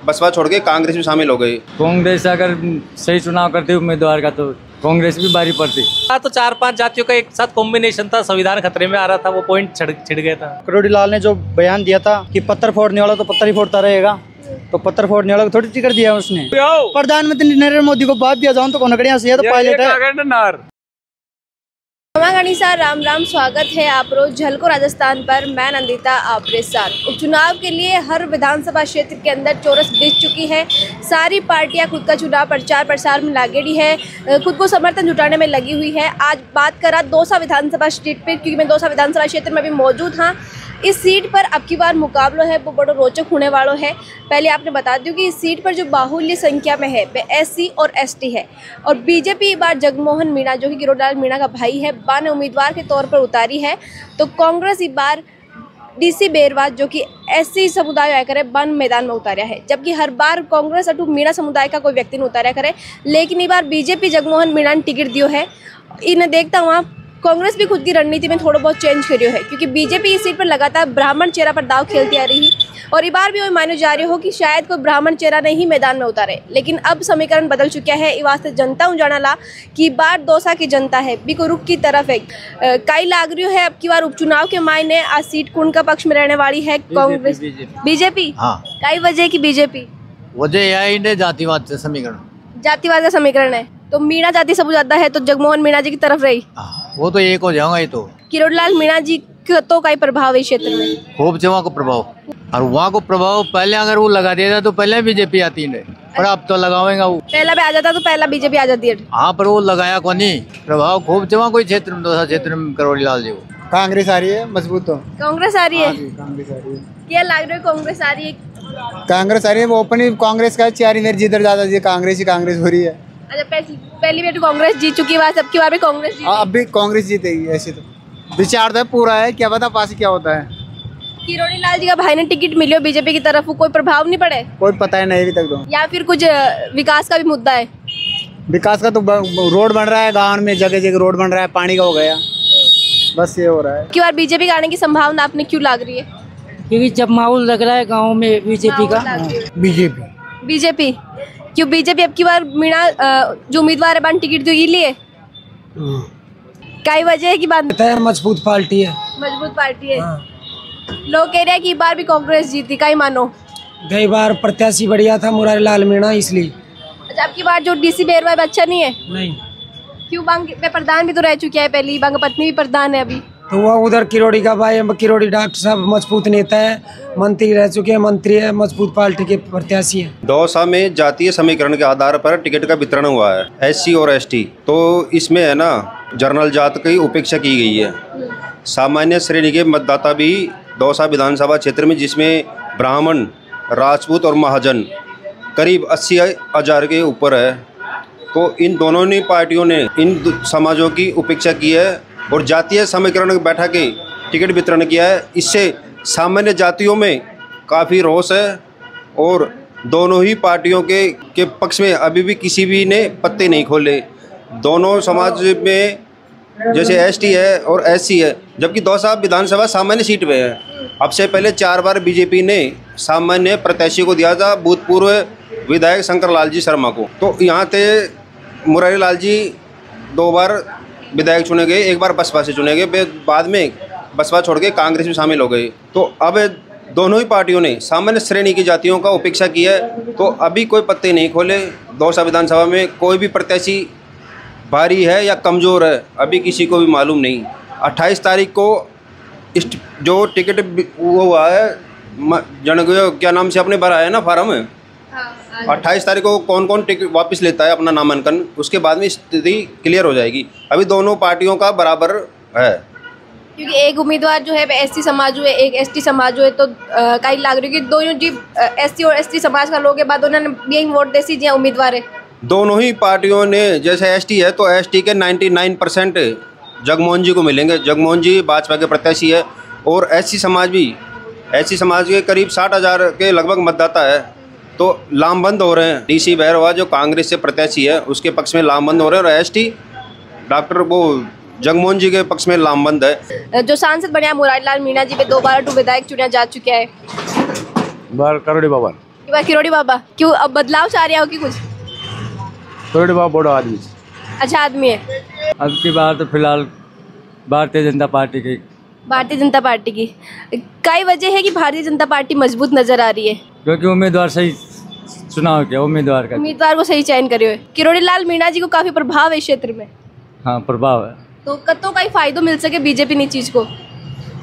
बसपा छोड़ के कांग्रेस में शामिल हो गए। कांग्रेस अगर सही चुनाव करते उम्मीदवार का तो कांग्रेस भी भारी पड़ती। तो 4-5 जातियों का एक साथ कॉम्बिनेशन था, संविधान खतरे में आ रहा था, वो पॉइंट छिड़ गया था। करोड़ी लाल ने जो बयान दिया था कि पत्थर फोड़ने वाला तो पत्थर ही फोड़ता रहेगा, तो पत्थर फोड़ने वाला को थोड़ी टिकट दिया उसने। प्रधानमंत्री नरेंद्र मोदी को बात दिया जाऊं तो कौन कड़िया से तो पायलट है। राम राम, स्वागत है आप रोज झलको राजस्थान पर। मैं नंदिता आपके साथ। उपचुनाव के लिए हर विधानसभा क्षेत्र के अंदर चौरस बीत चुकी है। सारी पार्टियां खुद का चुनाव प्रचार प्रसार में लागेड़ी है, खुद को समर्थन जुटाने में लगी हुई है। आज बात करा दौसा विधानसभा सीट पे, क्योंकि मैं दौसा विधानसभा क्षेत्र में भी मौजूद हाँ। इस सीट पर अब की बार मुकाबला है वो बड़ा रोचक होने वाला है। पहले आपने बता दूं कि इस सीट पर जो बाहुल्य संख्या में है वह एससी और एसटी है, और बीजेपी इस बार जगमोहन मीणा जो कि किरोड़ीलाल मीणा का भाई है बाने उम्मीदवार के तौर पर उतारी है। तो कांग्रेस इस बार डीसी बेरवाज जो कि एससी समुदाय आया करे बन मैदान में उतारा है, जबकि हर बार कांग्रेस अटू मीणा समुदाय का कोई व्यक्ति नहीं उतारा करे। लेकिन इस बार बीजेपी जगमोहन मीणा ने टिकट दियो है। इन्हें देखता हुआ कांग्रेस भी खुद की रणनीति में थोड़ा बहुत चेंज करियो है, क्योंकि बीजेपी इस सीट पर लगातार ब्राह्मण चेहरा पर दाव खेलती आ रही है, और इस बार भी वही माने जा रहे हो कि शायद कोई ब्राह्मण चेहरा नहीं मैदान में उतारे। लेकिन अब समीकरण बदल चुका है। इस वास्ते जनता जाना ला कि बार दौसा की जनता है भी को रुख की तरफ है। कई लाग रही है अब की बार उपचुनाव के मायने आज सीट कौन का पक्ष में रहने वाली है? कांग्रेस बीजेपी। हाँ, कई वजह की बीजेपी वजह जातिवाद से समीकरण, जातिवाद का समीकरण है। तो मीणा जाति सब ज्यादा है तो जगमोहन मीणा जी की तरफ रही, वो तो एक हो जाएगा। ये तो किरोड़ीलाल मीणा जी का तो कई प्रभाव है क्षेत्र में, खूब जमा को प्रभाव, और वहाँ को प्रभाव पहले अगर वो लगा देता तो पहले बीजेपी आती है, पर अब तो लगावेगा वो। पहला भी आ जाता तो पहला बीजेपी आ जाती है। हाँ, पर वो लगाया को नहीं, प्रभाव खूब जमा कोई क्षेत्र में, दौसा क्षेत्र में किरोड़ीलाल जी को कांग्रेस आ रही है मजबूत। तो कांग्रेस आ रही है, कांग्रेस आ रही है। क्या लग रहा है? कांग्रेस आ रही है, कांग्रेस आ रही है। वो अपनी कांग्रेस का चार इधर जिधर ज्यादा कांग्रेस ही कांग्रेस हो रही है। अच्छा, पहली बार कांग्रेस जीत चुकी है, अब की बार भी कांग्रेस जीतेगी। अब भी कांग्रेस जीतेगी। ऐसे तो विचार तो पूरा है, क्या पता पास क्या होता है। किरोड़ीलाल जी का भाई ने टिकट मिली बीजेपी की तरफ, कोई प्रभाव नहीं पड़े? कोई पता है नहीं अभी तक तो। या फिर कुछ विकास का भी मुद्दा है? विकास का तो रोड बन रहा है, गाँव में जगह जगह रोड बन रहा है, पानी का हो गया, बस ये हो रहा है। की बार बीजेपी का आने की संभावना आपने क्यों लग रही है? क्योंकि जब माहौल लग रहा है गाँव में बीजेपी का। बीजेपी क्यों? बीजेपी अब की बार मीणा जो उम्मीदवार है बन टिकट तो लिए कई वजह है की बात है। मजबूत पार्टी है, मजबूत पार्टी है। लोग कह रहे हैं कि इस बार भी कांग्रेस जीती, कई मानो गई बार प्रत्याशी बढ़िया था मुरारीलाल मीणा, इसलिए। अच्छा, अब की बार जो डीसी बेरवा अच्छा नहीं है? नहीं। क्यों? बांग में प्रधान भी तो रह चुके हैं, पहली बांग पत्नी भी प्रधान है अभी तो। वो उधर किरोड़ी का भाई, किरोड़ी डॉक्टर साहब मजबूत नेता है, मंत्री रह चुके हैं, मंत्री है, मजबूत पार्टी के प्रत्याशी है। दौसा में जातीय समीकरण के आधार पर टिकट का वितरण हुआ है, एससी और एसटी। तो इसमें है ना जनरल जात की उपेक्षा की गई है। सामान्य श्रेणी के मतदाता भी दौसा विधानसभा क्षेत्र में, जिसमें ब्राह्मण, राजपूत और महाजन करीब 80,000 के ऊपर है। तो इन दोनों ने पार्टियों ने इन समाजों की उपेक्षा की है और जातीय समीकरण बैठा के टिकट वितरण किया है। इससे सामान्य जातियों में काफ़ी रोष है, और दोनों ही पार्टियों के पक्ष में अभी भी किसी भी ने पत्ते नहीं खोले। दोनों समाज में जैसे एसटी है और एससी है, जबकि दौसा विधानसभा सामान्य सीट पे है। अब से पहले 4 बार बीजेपी ने सामान्य प्रत्याशी को दिया था, भूतपूर्व विधायक शंकर लाल जी शर्मा को। तो यहाँ थे मुरारी लाल जी 2 बार विधायक चुने गए, 1 बार बसपा से चुने गए, बाद में बसपा छोड़ के कांग्रेस में शामिल हो गए। तो अब दोनों ही पार्टियों ने सामान्य श्रेणी की जातियों का उपेक्षा की है। तो अभी कोई पत्ते नहीं खोले। दौसा विधानसभा में कोई भी प्रत्याशी भारी है या कमज़ोर है, अभी किसी को भी मालूम नहीं। 28 तारीख को जो टिकट वो हुआ है, क्या नाम से अपने भरा है ना फार्म है, 28 तारीख को कौन कौन टिकट वापस लेता है अपना नामांकन, उसके बाद में स्थिति क्लियर हो जाएगी। अभी दोनों पार्टियों का बराबर है, क्योंकि एक उम्मीदवार जो है एससी समाज हुए, एक एसटी समाज हुए। तो कई लाग रही है कि दोनों जी एससी और एसटी समाज का लोग के बाद उन्होंने वोट दे सी उम्मीदवार है। दोनों ही पार्टियों ने, जैसे एसटी है तो एसटी के 99% जगमोहन जी को मिलेंगे। जगमोहन जी भाजपा के प्रत्याशी है, और एससी समाज भी, एससी समाज के करीब 60,000 के लगभग मतदाता है। तो लामबंद हो रहे हैं। डीसी बैरवा जो कांग्रेस से प्रत्याशी है उसके पक्ष में लामबंद हो रहे हैं, और एसटी डॉक्टर वो जगमोहन जी के पक्ष में लामबंद है। जो सांसद बने मुरारीलाल मीणा जी पे 2 बार विधायक चुना जा चुका है। बार करोड़ी बाबर बार किरोड़ी बाबा क्यों, अब बदलाव चाह रहे हो कि कुछ? किरोड़ी बाबा बड़ा आदमी, अच्छा आदमी है। अब की बात तो फिलहाल भारतीय जनता पार्टी की। भारतीय जनता पार्टी की कई वजह है कि भारतीय जनता पार्टी मजबूत नजर आ रही है, क्योंकि उम्मीदवार सही चुनाव किया, उम्मीदवार का उम्मीदवार को सही चयन करे हुए। किरोड़ी लाल मीणा जी को काफी प्रभाव है इस क्षेत्र में, हाँ प्रभाव है। तो कत्तों का ही फायदा मिल सके बीजेपी ने चीज को,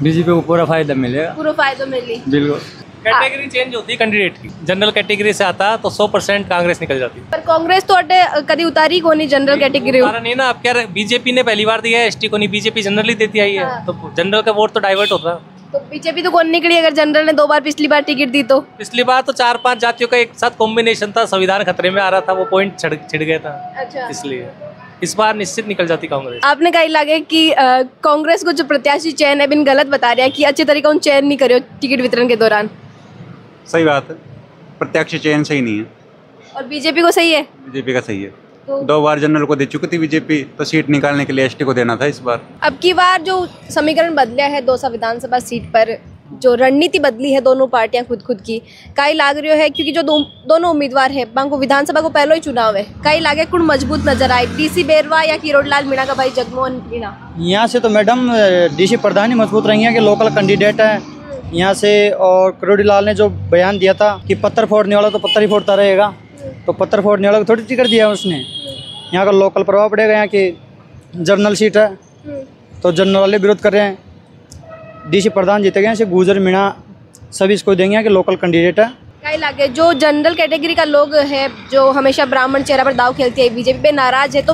बीजेपी को पूरा फायदा मिलेगा, पूरा फायदा मिली। बिल्कुल। कैटेगरी चेंज होती है कैंडिडेट की, जनरल कैटेगरी से आता तो 100% कांग्रेस निकल जाती। पर कांग्रेस तो अटे कभी उतारी को नहीं जनरल कैटेगरी। नहीं ना, अब क्या बीजेपी ने पहली बार दिया है, एसटी को नहीं, बीजेपी जनरली देती आई है, तो जनरल का वोट तो डाइवर्ट होता। तो बीजेपी तो कौन निकली अगर जनरल ने 2 बार पिछली बार टिकट दी तो? पिछली बार तो 4-5 जातियों का एक साथ कॉम्बिनेशन था, संविधान खतरे में आ रहा था, वो पॉइंट छिड़ गया था। अच्छा। इसलिए इस बार निश्चित निकल जाती कांग्रेस। आपने कहा लगे कि कांग्रेस को जो प्रत्याशी चयन है बिन गलत बता रहा है कि अच्छे तरीके से चयन नहीं करे टिकट वितरण के दौरान। सही बात है, प्रत्यक्ष चयन सही नहीं है। और बीजेपी को सही है? बीजेपी का सही है, तो 2 बार जनरल को दे चुकी थी बीजेपी, तो सीट निकालने के लिए एसटी को देना था इस बार। अब की बार जो समीकरण बदला है दौसा विधानसभा सीट पर, जो रणनीति बदली है दोनों पार्टियां खुद की, कई लाग रही है क्योंकि जो दोनों उम्मीदवार है बांको विधानसभा को पहले ही चुनाव है, कई लागे कुछ मजबूत नजर आए, डीसी बेरवा या किरोड़ी लाल मीणा का भाई जगमोहन मीणा। यहाँ से तो मैडम डीसी प्रधान ही मजबूत रही है कि लोकल कैंडिडेट है यहाँ से। और किरोड़ी लाल ने जो बयान दिया था कि पत्थर फोड़ने वाला तो पत्थर ही फोड़ता रहेगा, तो पत्थर फोड़ने वाला को थोड़ी टिकट दिया उसने। यहाँ का लोकल प्रभाव पड़ेगा, यहाँ की जर्नल सीट है तो जर्नल वाले विरोध कर रहे हैं, डीसी प्रधान जीतेगा, यहाँ से गुजर मीणा सभी इसको देंगे, यहाँ के लोकल कैंडिडेट है। कई लागे जो जनरल कैटेगरी का लोग है जो हमेशा ब्राह्मण चेहरा पर दाव खेलती है, बीजेपी पे नाराज है, तो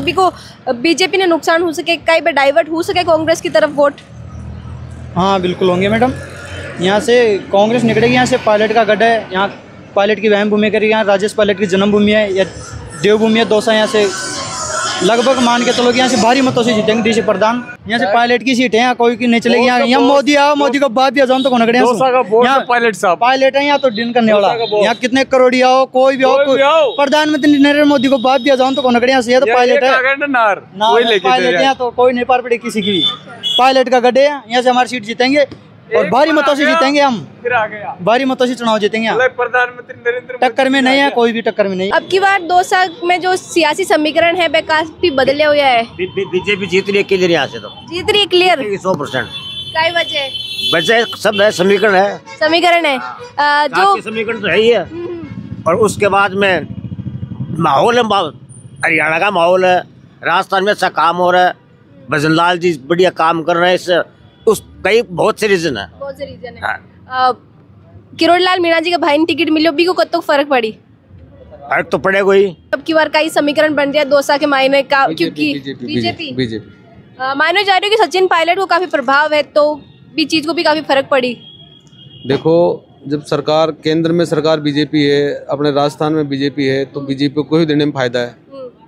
बीजेपी ने नुकसान हो सके, कई बार डाइवर्ट हो सके कांग्रेस की तरफ वोट। हाँ बिल्कुल होंगे मैडम, यहाँ से कांग्रेस निकलेगी, यहाँ से पायलट का गढ़ है, यहाँ पायलट की वहम भूमि करेगी, यहाँ राजेश पायलट की जन्मभूमि है या देवभूमि है दौसा, यहाँ से लगभग मान के चलो कि यहाँ से भारी मतों से जीतेंगे डीसी प्रधान। यहाँ से पायलट की सीट है, यहाँ कोई की नहीं चलेगी, यहाँ मोदी आओ, मोदी को बात दिया जाओ तो कौन खड़े हैं, पायलट है यहाँ तो डिन करने वाला, यहाँ कितने करोड़ी आओ कोई भी आओ, प्रधानमंत्री नरेंद्र मोदी को बात दिया जाओ तो कौन खड़े हैं, तो पायलट है, पायलट यहाँ तो कोई नहीं पार पड़े किसी की, पायलट का गड्ढे है, यहाँ से हमारी सीट जीतेंगे और भारी मतों से जीतेंगे, हम भारी मतों से चुनाव जीतेंगे, प्रधानमंत्री नरेंद्र टक्कर में नहीं है, कोई भी टक्कर में नहीं। अब की बार दौसा में जो सियासी समीकरण है वह काफी बदले हुए है, बीजेपी जीत रही है क्लियर, यहाँ से तो जीत रही है क्लियर 100%। कई वजह सब है, समीकरण है, समीकरण है जो समीकरण तो है ही है। और उसके बाद में माहौल है, हरियाणा का माहौल है, राजस्थान में अच्छा काम हो रहा है, भजन लाल जी बढ़िया काम कर रहे हैं, इससे उस कई बहुत से रीजन है, बहुत से रीजन है। किरोड़ी लाल मीणा जी का भाई ने टिकट मिली, भी को कत्तो फर्क पड़ी? फर्क तो पड़ेगा ही। अब की बार कई समीकरण बन रहा है दौसा के मायने का, क्योंकि बीजेपी मायने जा रही है कि सचिन पायलट को काफी प्रभाव है, तो भी चीज को भी काफी फर्क पड़ी। देखो जब सरकार केंद्र में सरकार बीजेपी है, अपने राजस्थान में बीजेपी है, तो बीजेपी को ही देने में फायदा है।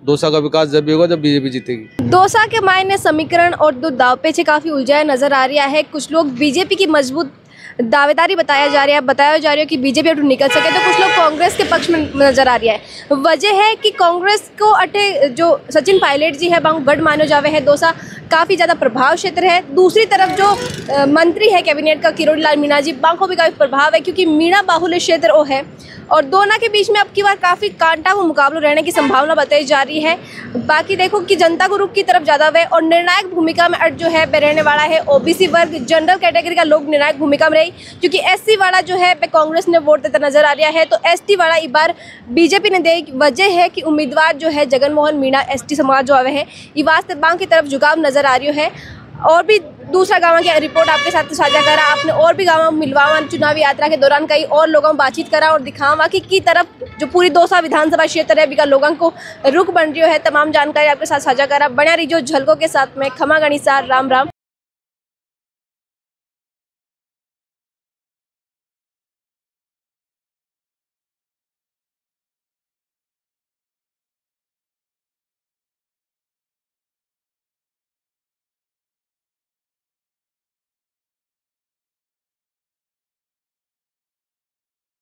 दौसा का विकास जब भी होगा जब बीजेपी जीतेगी। दौसा के मायने समीकरण और दो दावपेच काफी उलझाया नजर आ रहा है, कुछ लोग बीजेपी की मजबूत दावेदारी बताया जा रहा है कि बीजेपी अटू निकल सके, तो कुछ लोग कांग्रेस के पक्ष में नजर आ रहा है। वजह है कि कांग्रेस को अटे जो सचिन पायलट जी है बांग गढ़ मानो जावे है, दौसा काफ़ी ज़्यादा प्रभाव क्षेत्र है। दूसरी तरफ जो मंत्री है कैबिनेट का किरोड़ी लाल मीणा जी, बांग को भी काफ़ी प्रभाव है क्योंकि मीणा बाहुल्य क्षेत्र वो है, और दोनों के बीच में अब की बार काफ़ी कांटा को मुकाबला रहने की संभावना बताई जा रही है। बाकी देखो कि जनता को रुख की तरफ ज़्यादा है और निर्णायक भूमिका में जो है रहने वाला है ओबीसी वर्ग, जनरल कैटेगरी का लोग निर्णायक भूमिका में रही, क्योंकि एससी वाला जो है कांग्रेस ने वोट देता नजर आ रहा है, तो एसटी वाला इस बार बीजेपी ने दे। वजह है कि उम्मीदवार जो है जगनमोहन मीणा एसटी समाज जो आवे है, ये वास्ते बांग की तरफ झुकाव नजर आ रही है। और भी दूसरा गाँव की रिपोर्ट आपके साथ साझा करा आपने, और भी गाँव मिलवावा चुनावी यात्रा के दौरान कई और लोगों बातचीत करा और दिखावा की तरफ जो पूरी दौसा विधानसभा क्षेत्र है बिका लोगों को रुख बन रही है। तमाम जानकारी आपके साथ साझा करा। बना रही जो झलकों के साथ में खमा गणिसार, राम राम।